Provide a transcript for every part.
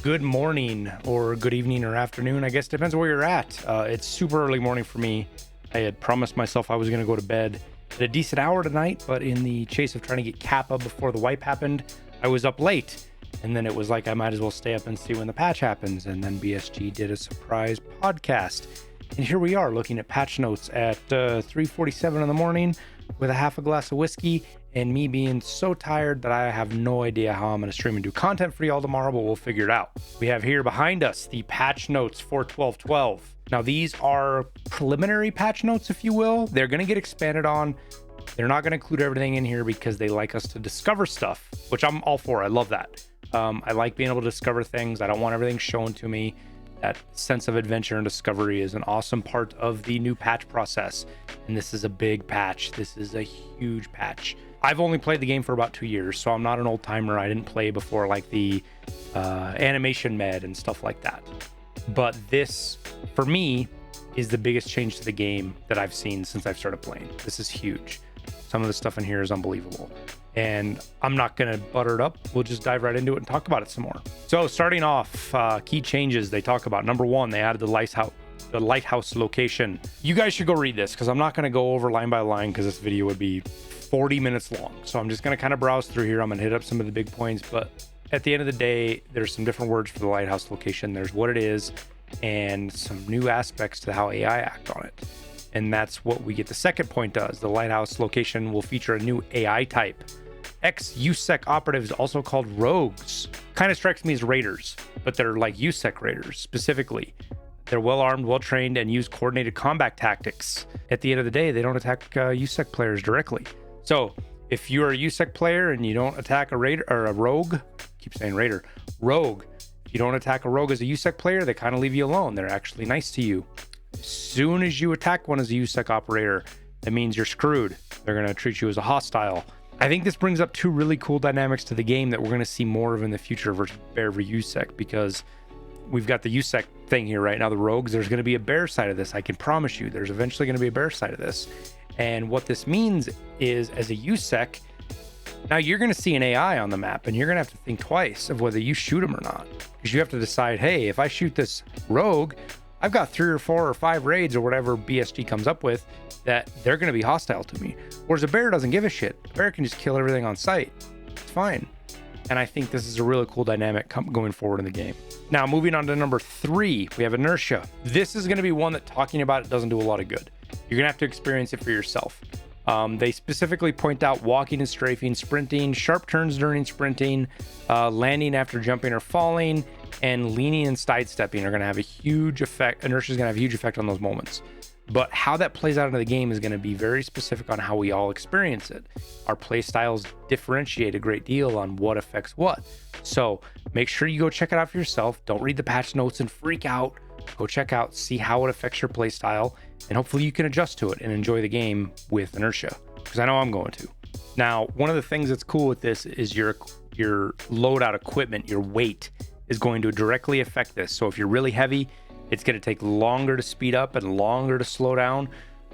Good morning or good evening or afternoon. I guess depends where you're at. It's super early morning for me. I had promised myself I was going to go to bed at a decent hour tonight, but in the chase of trying to get Kappa before the wipe happened, I was up late. And then it was like I might as well stay up and see when the patch happens. And then BSG did a surprise podcast. And here we are looking at patch notes at 3:47 in the morning with a half a glass of whiskey and me being so tired that I have no idea how I'm going to stream and do content for y'all tomorrow, but we'll figure it out. We have here behind us the patch notes for 12.12. Now, these are preliminary patch notes, if you will. They're going to get expanded on. They're not going to include everything in here because they like us to discover stuff, which I'm all for. I love that. I like being able to discover things. I don't want everything shown to me. That sense of adventure and discovery is an awesome part of the new patch process. And this is a big patch. This is a huge patch. I've only played the game for about 2 years, so I'm not an old timer. I didn't play before like the animation med and stuff like that. But this, for me, is the biggest change to the game that I've seen since I've started playing. This is huge. Some of the stuff in here is unbelievable. And I'm not going to butter it up. We'll just dive right into it and talk about it some more. So starting off, key changes they talk about. Number one, they added the Lighthouse location. You guys should go read this because I'm not going to go over line by line because this video would be 40 minutes long. So I'm just going to kind of browse through here. I'm going to hit up some of the big points. But at the end of the day, there's some different words for the Lighthouse location. There's what it is and some new aspects to how AI act on it. And that's what we get. The second point does. The Lighthouse location will feature a new AI type. Ex-USEC operatives, also called rogues. Kind of strikes me as raiders, but they're like USEC raiders specifically. They're well-armed, well-trained, and use coordinated combat tactics. At the end of the day, they don't attack USEC players directly. So if you're a USEC player and you don't attack a raider or a rogue, keep saying raider, rogue, if you don't attack a rogue as a USEC player, they kind of leave you alone. They're actually nice to you. As soon as you attack one as a USEC operator, that means you're screwed. They're going to treat you as a hostile. I think this brings up two really cool dynamics to the game that we're going to see more of in the future versus bear v USEC, because we've got the USEC thing here right now, the rogues. There's going to be a bear side of this. I can promise you there's eventually going to be a bear side of this. And what this means is, as a USEC, now you're going to see an AI on the map and you're going to have to think twice of whether you shoot him or not, because you have to decide, hey, if I shoot this rogue, I've got 3 or 4 or 5 raids or whatever BSG comes up with that they're going to be hostile to me. Whereas a bear doesn't give a shit. A bear can just kill everything on sight. It's fine. And I think this is a really cool dynamic going forward in the game. Now, moving on to number 3, we have Inertia. This is going to be one that talking about it doesn't do a lot of good. You're going to have to experience it for yourself. They specifically point out walking and strafing, sprinting, sharp turns during sprinting, landing after jumping or falling, and leaning and sidestepping are going to have a huge effect. Inertia is going to have a huge effect on those moments. But how that plays out into the game is going to be very specific on how we all experience it. Our play styles differentiate a great deal on what affects what. So make sure you go check it out for yourself. Don't read the patch notes and freak out. Go check out, see how it affects your play style, and hopefully you can adjust to it and enjoy the game with Inertia, because I know I'm going to. Now, one of the things that's cool with this is your loadout equipment, your weight is going to directly affect this. So if you're really heavy, it's going to take longer to speed up and longer to slow down,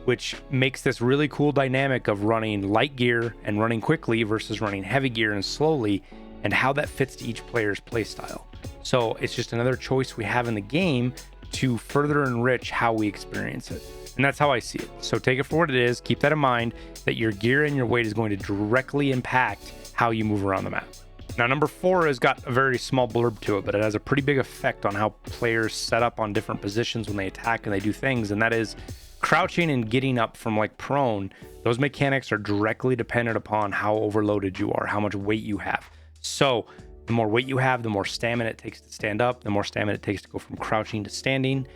which makes this really cool dynamic of running light gear and running quickly versus running heavy gear and slowly, and how that fits to each player's play style. So it's just another choice we have in the game to further enrich how we experience it. And that's how I see it. So take it for what it is. Keep that in mind, that your gear and your weight is going to directly impact how you move around the map. Now, number 4 has got a very small blurb to it, but it has a pretty big effect on how players set up on different positions when they attack and they do things, and that is crouching and getting up from like prone. Those mechanics are directly dependent upon how overloaded you are, how much weight you have. So the more weight you have, the more stamina it takes to stand up, the more stamina it takes to go from crouching to standing.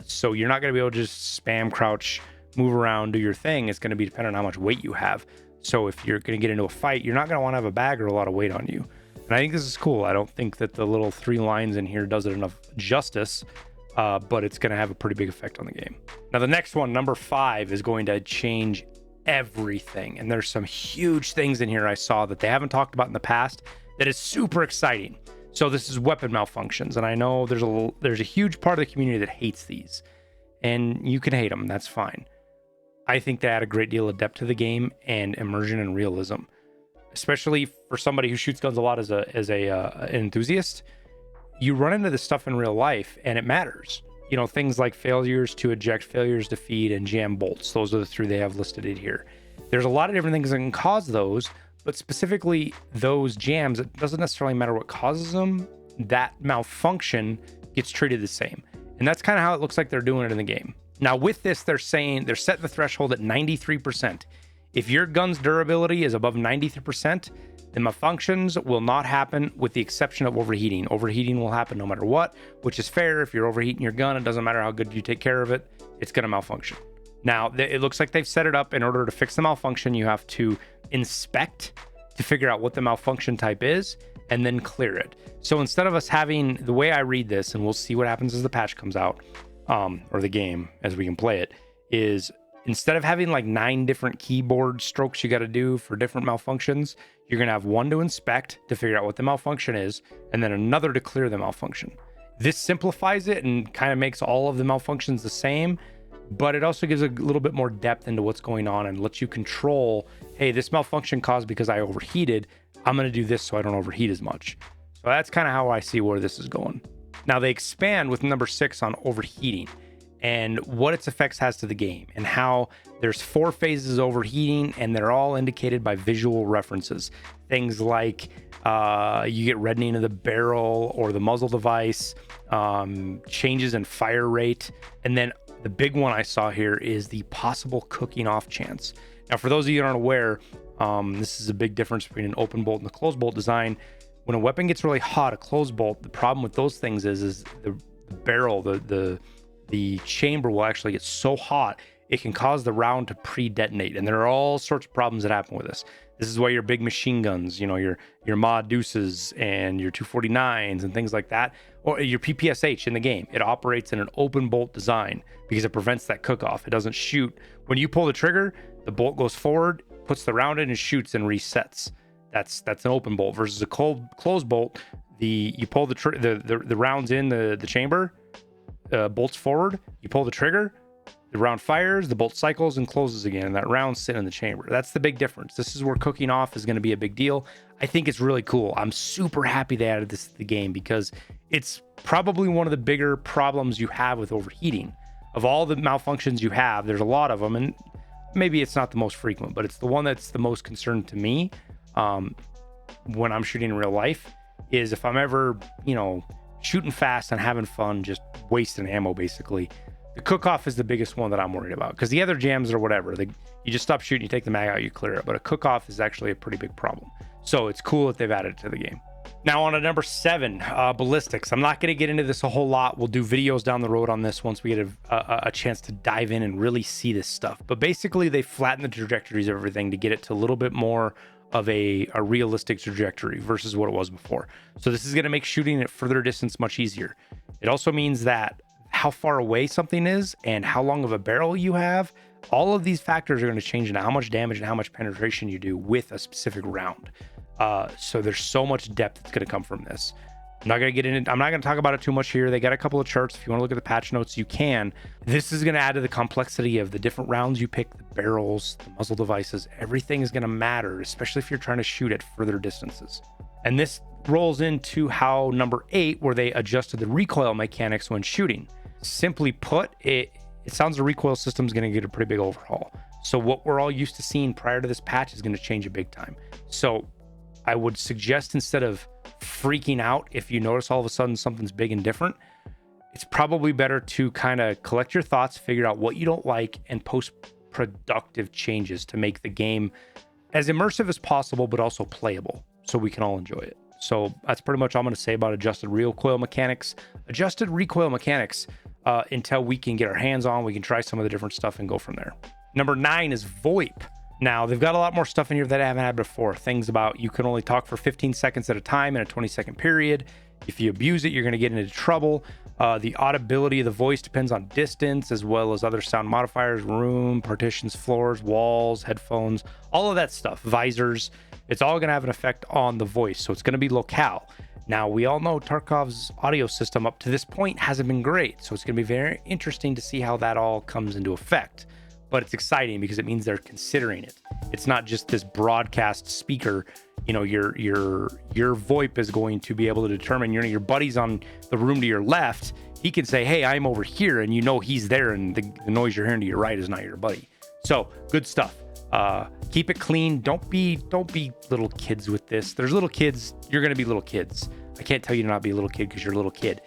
So you're not going to be able to just spam crouch, move around, do your thing. It's going to be dependent on how much weight you have. So if you're going to get into a fight, you're not going to want to have a bag or a lot of weight on you. And I think this is cool. I don't think that the little 3 lines in here does it enough justice, but it's going to have a pretty big effect on the game. Now, the next one, number 5, is going to change everything. And there's some huge things in here I saw that they haven't talked about in the past that is super exciting. So this is weapon malfunctions. And I know there's a huge part of the community that hates these. And you can hate them. That's fine. I think they add a great deal of depth to the game and immersion and realism, especially for somebody who shoots guns a lot as an enthusiast. you run into this stuff in real life and it matters. You know, things like failures to eject, failures to feed, and jam bolts. Those are the 3 they have listed in here. There's a lot of different things that can cause those, but specifically those jams, it doesn't necessarily matter what causes them. That malfunction gets treated the same. And that's kind of how it looks like they're doing it in the game. Now with this, they're saying they're setting the threshold at 93%. If your gun's durability is above 93%, the malfunctions will not happen with the exception of overheating. Overheating will happen no matter what, which is fair. If you're overheating your gun, it doesn't matter how good you take care of it, it's going to malfunction. Now, it looks like they've set it up in order to fix the malfunction. You have to inspect to figure out what the malfunction type is and then clear it. So instead of us having, the way I read this, and we'll see what happens as the patch comes out, or the game as we can play it, is instead of having like 9 different keyboard strokes you got to do for different malfunctions, you're going to have 1 to inspect to figure out what the malfunction is, and then another to clear the malfunction. This simplifies it and kind of makes all of the malfunctions the same, but it also gives a little bit more depth into what's going on and lets you control, hey, this malfunction caused because I overheated. I'm going to do this so I don't overheat as much. So that's kind of how I see where this is going. Now they expand with number 6 on overheating and what its effects has to the game, and how there's 4 phases of overheating, and they're all indicated by visual references. Things like you get reddening of the barrel or the muzzle device, changes in fire rate, and then the big one I saw here is the possible cooking off chance. Now, for those of you that aren't aware, this is a big difference between an open bolt and a closed bolt design. When a weapon gets really hot, a closed bolt, the problem with those things is the barrel, the chamber will actually get so hot it can cause the round to pre-detonate, and there are all sorts of problems that happen with this. This is why your big machine guns, you know, your mod deuces and your 249s and things like that, or your PPSH in the game, it operates in an open bolt design because it prevents that cook-off. It doesn't shoot. When you pull the trigger, the bolt goes forward, puts the round in and shoots and resets. That's an open bolt versus a closed bolt. You pull the rounds in the chamber, bolts forward, you pull the trigger, the round fires, the bolt cycles and closes again, and that round's sitting in the chamber. That's the big difference. This is where cooking off is going to be a big deal. I think it's really cool. I'm super happy they added this to the game because it's probably one of the bigger problems you have with overheating. Of all the malfunctions you have, there's a lot of them, and maybe it's not the most frequent, but it's the one that's the most concerned to me when I'm shooting in real life, is if I'm ever, shooting fast and having fun, just wasting ammo basically. The cook-off is the biggest one that I'm worried about, because the other jams or whatever, you just stop shooting, you take the mag out, you clear it. But a cook-off is actually a pretty big problem. So it's cool that they've added it to the game. Now on to number 7, ballistics. I'm not going to get into this a whole lot. We'll do videos down the road on this once we get a chance to dive in and really see this stuff. But basically, they flatten the trajectories of everything to get it to a little bit more of a realistic trajectory versus what it was before. So this is going to make shooting at further distance much easier. It also means that how far away something is and how long of a barrel you have, all of these factors are going to change into how much damage and how much penetration you do with a specific round. So there's so much depth that's going to come from this. I'm not going to get into, I'm not going to talk about it too much here. They got a couple of charts. If you want to look at the patch notes, you can. This is going to add to the complexity of the different rounds you pick, the barrels, the muzzle devices. Everything is going to matter, especially if you're trying to shoot at further distances. And this rolls into how number 8, where they adjusted the recoil mechanics when shooting. Simply put, it sounds the recoil system is going to get a pretty big overhaul. So what we're all used to seeing prior to this patch is going to change a big time. So I would suggest, instead of freaking out if you notice all of a sudden something's big and different, it's probably better to kind of collect your thoughts, figure out what you don't like, and post productive changes to make the game as immersive as possible, but also playable so we can all enjoy it. So that's pretty much all I'm going to say about adjusted recoil mechanics. Adjusted recoil mechanics until we can get our hands on, we can try some of the different stuff and go from there. Number 9 is VOIP. Now, they've got a lot more stuff in here that I haven't had before. Things about you can only talk for 15 seconds at a time in a 20-second period. If you abuse it, you're going to get into trouble. The audibility of the voice depends on distance, as well as other sound modifiers, room, partitions, floors, walls, headphones, all of that stuff, visors. It's all going to have an effect on the voice, so it's going to be locale. Now, we all know Tarkov's audio system up to this point hasn't been great, so it's going to be very interesting to see how that all comes into effect. but it's exciting because it means they're considering it. It's not just this broadcast speaker. You know, your VoIP is going to be able to determine your buddy's on the room to your left. He can say, hey, I'm over here, and you know he's there, and the noise you're hearing to your right is not your buddy. So good stuff. Keep it clean. Don't be little kids with this. There's little kids. You're going to be little kids. I can't tell you to not be a little kid because you're a little kid.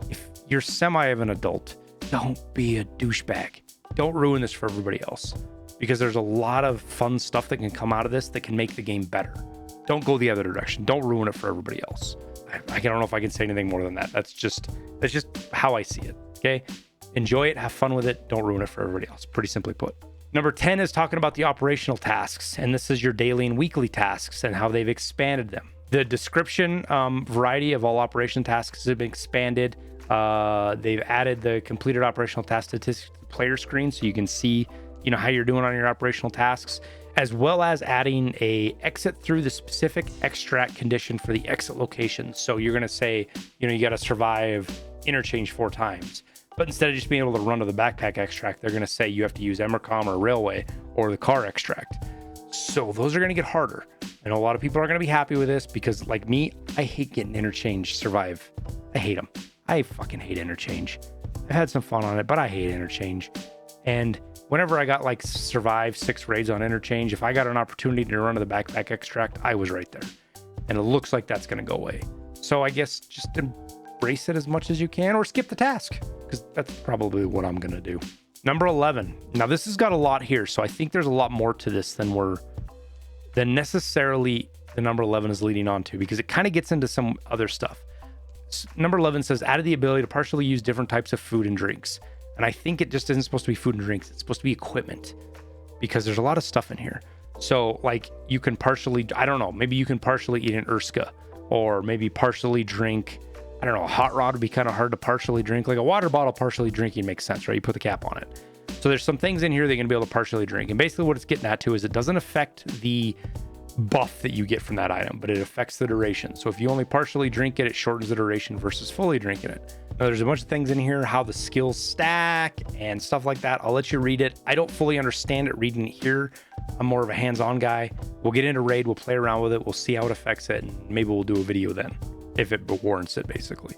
If you're semi of an adult, don't be a douchebag. Don't ruin this for everybody else, because there's a lot of fun stuff that can come out of this that can make the game better. Don't go the other direction. Don't ruin it for everybody else. I don't know if I can say anything more than that. That's just how I see it. Okay. Enjoy it. Have fun with it. Don't ruin it for everybody else. Pretty simply put. Number 10 is talking about the operational tasks. And this is your daily and weekly tasks and how they've expanded them. The description variety of all operation tasks has been expanded. They've added the completed operational task statistics to the player screen, so you can see, you know, how you're doing on your operational tasks, as well as adding a exit through the specific extract condition for the exit location. So you're going to say, you know, you got to survive interchange 4 times. But instead of just being able to run to the backpack extract, they're going to say you have to use Emercom or railway or the car extract. So those are going to get harder. I know a lot of people are going to be happy with this because, like me, I hate getting interchange survive. I hate them. I fucking hate interchange. I've had some fun on it, but I hate interchange. And whenever I got like survive 6 raids on interchange, if I got an opportunity to run to the backpack extract, I was right there. And it looks like that's going to go away. So I guess just embrace it as much as you can, or skip the task, because that's probably what I'm going to do. Number 11. Now this has got a lot here, so I think there's a lot more to this than necessarily the number 11 is leading on to, because it kind of gets into some other stuff. Number 11 says added the ability to partially use different types of food and drinks. And I think it just isn't supposed to be food and drinks. It's supposed to be equipment, because there's a lot of stuff in here. So like you can partially, I don't know, maybe you can partially eat an Urska, or maybe partially drink, I don't know, a hot rod would be kind of hard to partially drink. Like a water bottle partially drinking makes sense, right? You put the cap on it. So there's some things in here that you're gonna be able to partially drink. And basically what it's getting at too is it doesn't affect the buff that you get from that item, but it affects the duration. So if you only partially drink it, it shortens the duration versus fully drinking it. Now there's a bunch of things in here, how the skills stack and stuff like that. I'll let you read it. I don't fully understand it reading it here. I'm more of a hands-on guy. We'll get into raid, we'll play around with it, we'll see how it affects it, and maybe we'll do a video then, if it warrants it, basically.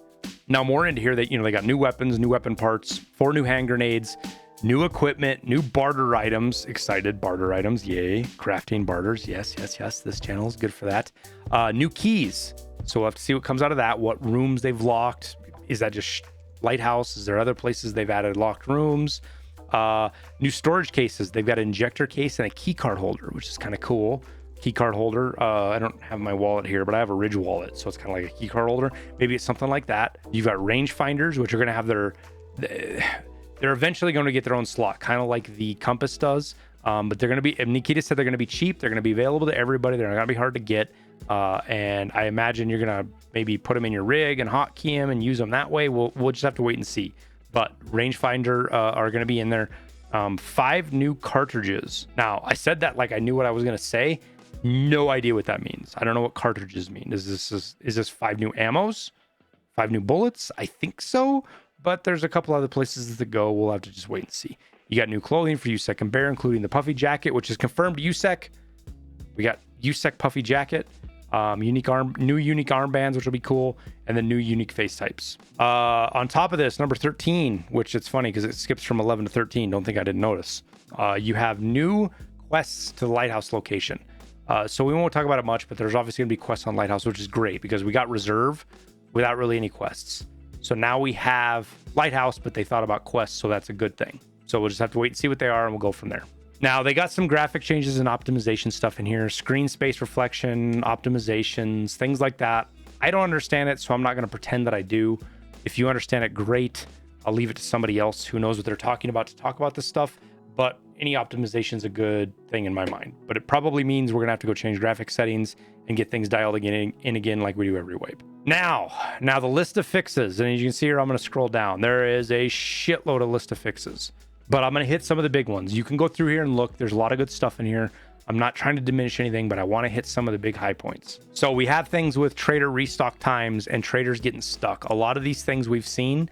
Now more into here, that, you know, they got new weapons, new weapon parts, 4 new hand grenades, new equipment, new barter items. Excited, barter items, yay. Crafting barters, yes. This channel is good for that. New keys. So we'll have to see what comes out of that, what rooms they've locked. Is that just Lighthouse? Is there other places they've added locked rooms? New storage cases. They've got an injector case and a key card holder, which is kind of cool. Key card holder. I don't have my wallet here, but I have a Ridge wallet, so it's kind of like a key card holder. Maybe it's something like that. You've got range finders, which are going to have they're eventually going to get their own slot, kind of like the Compass does. But they're going to be, and Nikita said they're going to be cheap. They're going to be available to everybody. They're not going to be hard to get. And I imagine you're going to maybe put them in your rig and hotkey them and use them that way. We'll just have to wait and see. But rangefinder are going to be in there. 5 new cartridges. Now, I said that like I knew what I was going to say. No idea what that means. I don't know what cartridges mean. Is this 5 new ammos? 5 new bullets? I think so. But there's a couple other places to go. We'll have to just wait and see. You got new clothing for USEC and Bear, including the puffy jacket, which is confirmed USEC. We got USEC puffy jacket, new unique armbands, which will be cool, and then new unique face types. On top of this, number 13, which it's funny because it skips from 11 to 13. Don't think I didn't notice. You have new quests to the Lighthouse location. So we won't talk about it much, but there's obviously going to be quests on Lighthouse, which is great because we got Reserve without really any quests. So now we have Lighthouse, but they thought about quests, so that's a good thing. So we'll just have to wait and see what they are, and we'll go from there. Now, they got some graphic changes and optimization stuff in here. Screen space reflection, optimizations, things like that. I don't understand it, so I'm not going to pretend that I do. If you understand it, great. I'll leave it to somebody else who knows what they're talking about to talk about this stuff. But any optimization is a good thing in my mind. But it probably means we're going to have to go change graphic settings and get things dialed again like we do every wipe. Now the list of fixes. And as you can see here, I'm going to scroll down. There is a shitload of list of fixes. But I'm going to hit some of the big ones. You can go through here and look. There's a lot of good stuff in here. I'm not trying to diminish anything, but I want to hit some of the big high points. So we have things with trader restock times and traders getting stuck. A lot of these things we've seen,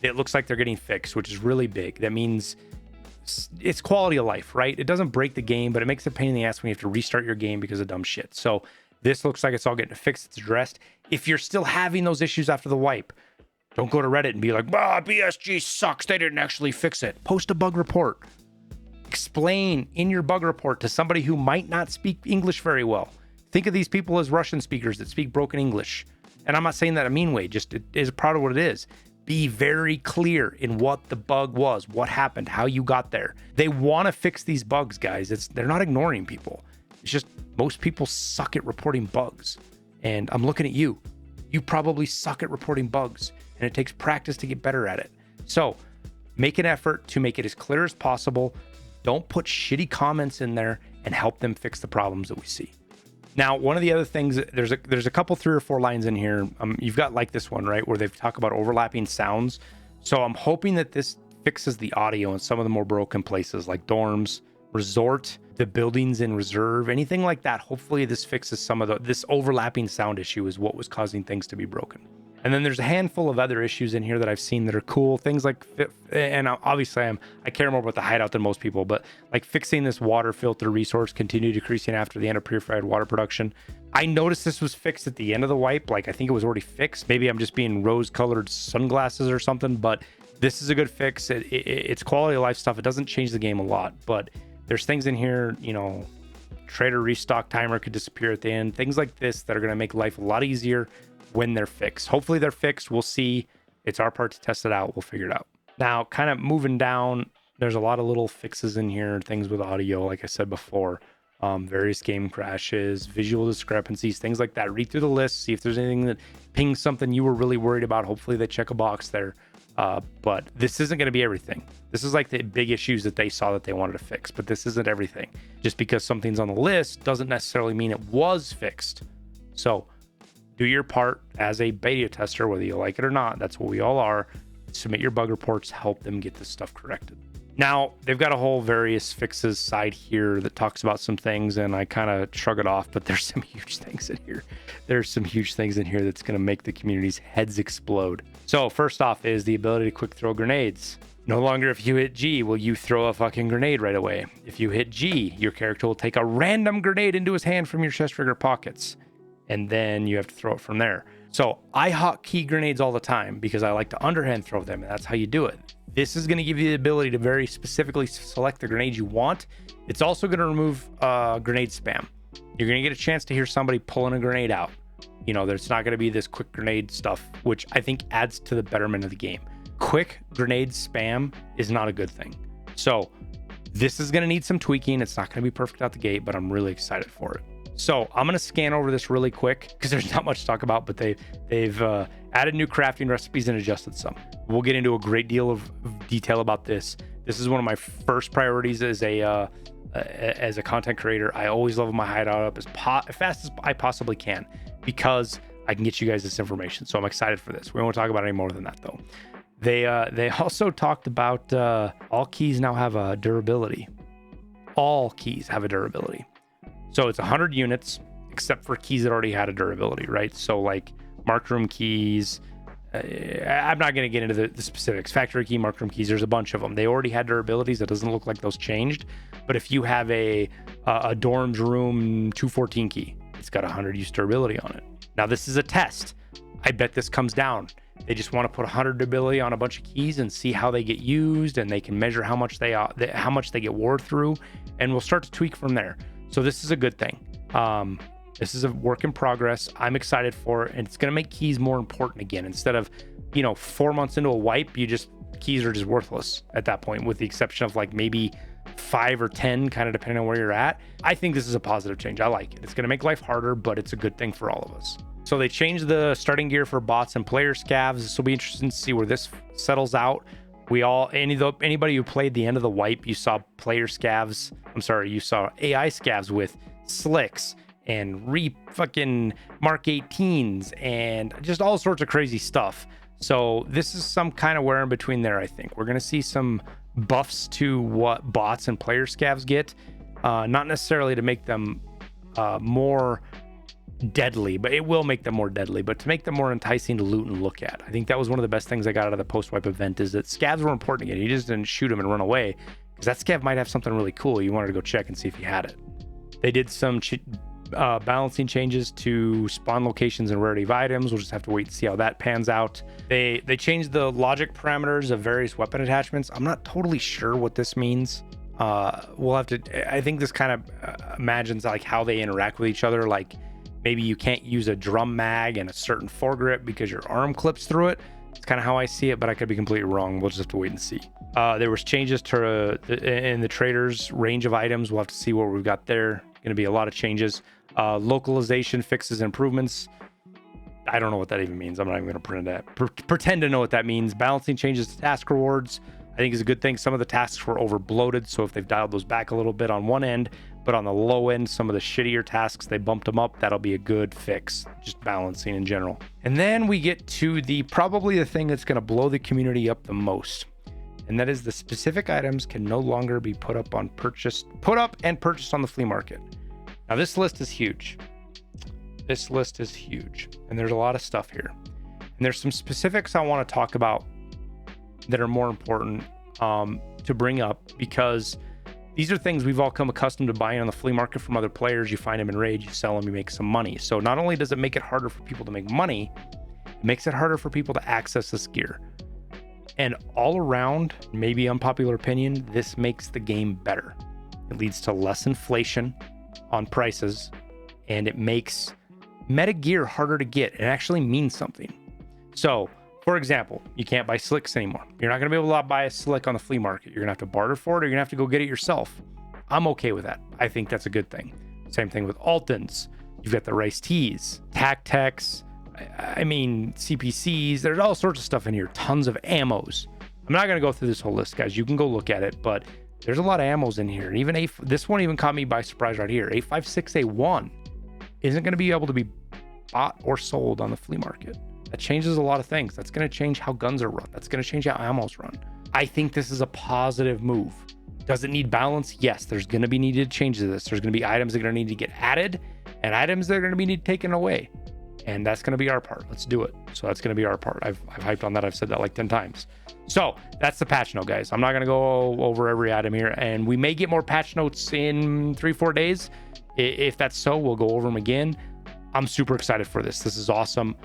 it looks like they're getting fixed, which is really big. That means it's quality of life, right? It doesn't break the game, but it makes a pain in the ass when you have to restart your game because of dumb shit. So this looks like it's all getting fixed. It's addressed. If you're still having those issues after the wipe, don't go to Reddit and be like, BSG sucks. They didn't actually fix it. Post a bug report. Explain in your bug report to somebody who might not speak English very well. Think of these people as Russian speakers that speak broken English. And I'm not saying that in a mean way, just it is proud of what it is. Be very clear in what the bug was, what happened, how you got there. They want to fix these bugs, guys. They're not ignoring people. It's just most people suck at reporting bugs. And I'm looking at you. You probably suck at reporting bugs, and it takes practice to get better at it. So make an effort to make it as clear as possible. Don't put shitty comments in there, and help them fix the problems that we see. Now, one of the other things, there's a couple 3 or 4 lines in here. You've got like this one, right, where they've talked about overlapping sounds. So I'm hoping that this fixes the audio in some of the more broken places like dorms, resort, the buildings in reserve, anything like that. Hopefully this fixes some of this overlapping sound issue is what was causing things to be broken. And then there's a handful of other issues in here that I've seen that are cool. Things like, and obviously I care more about the hideout than most people, but like fixing this water filter resource continue decreasing after the end of purified water production. I noticed this was fixed at the end of the wipe. Like I think it was already fixed. Maybe I'm just being rose-colored sunglasses or something, but this is a good fix. It's quality of life stuff. It doesn't change the game a lot, but there's things in here, you know, trader restock timer could disappear at the end. Things like this that are going to make life a lot easier when they're fixed. Hopefully they're fixed. We'll see. It's our part to test it out. We'll figure it out. Now, kind of moving down, there's a lot of little fixes in here, things with audio, like I said before, various game crashes, visual discrepancies, things like that. Read through the list, see if there's anything that pings something you were really worried about. Hopefully they check a box there. But this isn't going to be everything. This is like the big issues that they saw that they wanted to fix, but this isn't everything. Just because something's on the list doesn't necessarily mean it was fixed. So do your part as a beta tester, whether you like it or not. That's what we all are. Submit your bug reports, help them get this stuff corrected. Now, they've got a whole various fixes side here that talks about some things, and I kind of shrug it off, but there's some huge things in here. There's some huge things in here that's going to make the community's heads explode. So first off is the ability to quick throw grenades. No longer if you hit G will you throw a fucking grenade right away. If you hit G, your character will take a random grenade into his hand from your chest rig or pockets, and then you have to throw it from there. So I hotkey grenades all the time because I like to underhand throw them, and that's how you do it. This is going to give you the ability to very specifically select the grenades you want. It's also going to remove grenade spam. You're going to get a chance to hear somebody pulling a grenade out. You know, there's not going to be this quick grenade stuff, which I think adds to the betterment of the game. Quick grenade spam is not a good thing. So this is going to need some tweaking. It's not going to be perfect out the gate, but I'm really excited for it. So I'm going to scan over this really quick because there's not much to talk about, but they've added new crafting recipes and adjusted some. We'll get into a great deal of detail about this. This is one of my first priorities as a content creator. I always level my hideout up as fast as I possibly can because I can get you guys this information. So I'm excited for this. We won't talk about it any more than that though. They also talked about all keys now have a durability. All keys have a durability. So it's 100 units, except for keys that already had a durability, right? So like marked room keys, I'm not going to get into the specifics. Factory key, marked room keys, there's a bunch of them. They already had durabilities. It doesn't look like those changed. But if you have a dorm's room 214 key, it's got 100 use durability on it. Now this is a test. I bet this comes down. They just want to put 100 durability on a bunch of keys and see how they get used, and they can measure how much they get wore through, and we'll start to tweak from there. So this is a good thing. This is a work in progress. I'm excited for it, and it's going to make keys more important again. Instead of, 4 months into a wipe, keys are just worthless at that point, with the exception of like maybe 5 or 10, kind of depending on where you're at. I think this is a positive change. I like it. It's going to make life harder, but it's a good thing for all of us. So they changed the starting gear for bots and player scavs. This will be interesting to see where this settles out. Anybody who played the end of the wipe, you saw AI scavs with slicks and fucking Mark 18s and just all sorts of crazy stuff. So this is some kind of where in between there. I think we're going to see some buffs to what bots and player scavs get, not necessarily to make them more deadly, but it will make them more deadly, but to make them more enticing to loot and look at. I think that was one of the best things I got out of the post-wipe event, is that scavs were important again. You just didn't shoot them and run away, because that scav might have something really cool. You wanted to go check and see if you had it. They did some balancing changes to spawn locations and rarity of items. We'll just have to wait and see how that pans out. They changed the logic parameters of various weapon attachments. I'm not totally sure what this means. We'll have to, I think this kind of imagines like how they interact with each other. Like maybe you can't use a drum mag and a certain foregrip because your arm clips through it. It's kind of how I see it, but I could be completely wrong. We'll just have to wait and see. There was changes to in the traders range of items. We'll have to see what we've got there. Going to be a lot of changes. Localization fixes and improvements. I don't know what that even means. I'm not even going to pretend to know what that means. Balancing changes to task rewards, I think is a good thing. Some of the tasks were over bloated, so if they've dialed those back a little bit on one end, but on the low end, some of the shittier tasks, they bumped them up. That'll be a good fix, just balancing in general. And then we get to probably the thing that's going to blow the community up the most. And that is the specific items can no longer be put up and purchased on the flea market. Now this list is huge. This list is huge, and there's a lot of stuff here. And there's some specifics I want to talk about that are more important to bring up, because these are things we've all come accustomed to buying on the flea market from other players. You find them in raid, you sell them, you make some money. So not only does it make it harder for people to make money, it makes it harder for people to access this gear. And all around, maybe unpopular opinion, this makes the game better. It leads to less inflation on prices, and it makes meta gear harder to get. It actually means something. So, for example, you can't buy slicks anymore. You're not going to be able to buy a slick on the flea market. You're going to have to barter for it, or you're going to have to go get it yourself. I'm okay with that. I think that's a good thing. Same thing with Altons. You've got the Rice Teas, Tactics, CPCs. There's all sorts of stuff in here. Tons of ammos. I'm not going to go through this whole list, guys. You can go look at it, but there's a lot of ammos in here. And even this one even caught me by surprise right here. 856A1 isn't going to be able to be bought or sold on the flea market. That changes a lot of things. That's going to change how guns are run. That's going to change how ammos run. I think this is a positive move. Does it need balance? Yes, there's going to be needed changes to this. There's going to be items that are going to need to get added and items that are going to be needed taken away. And that's going to be our part. Let's do it. So that's going to be our part. I've hyped on that. I've said that like 10 times. So that's the patch note, guys. I'm not going to go over every item here, and we may get more patch notes in 3-4 days. If that's so, we'll go over them again. I'm super excited for this. This is awesome.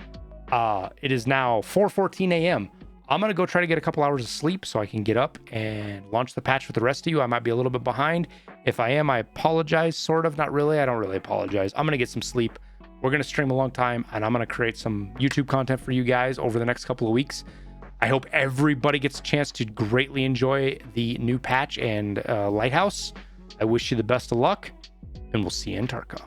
It is now 4:14 a.m. I'm going to go try to get a couple hours of sleep so I can get up and launch the patch with the rest of you. I might be a little bit behind. If I am, I apologize. Sort of, not really. I don't really apologize. I'm going to get some sleep. We're going to stream a long time, and I'm going to create some YouTube content for you guys over the next couple of weeks. I hope everybody gets a chance to greatly enjoy the new patch and Lighthouse. I wish you the best of luck, and we'll see you in Tarkov.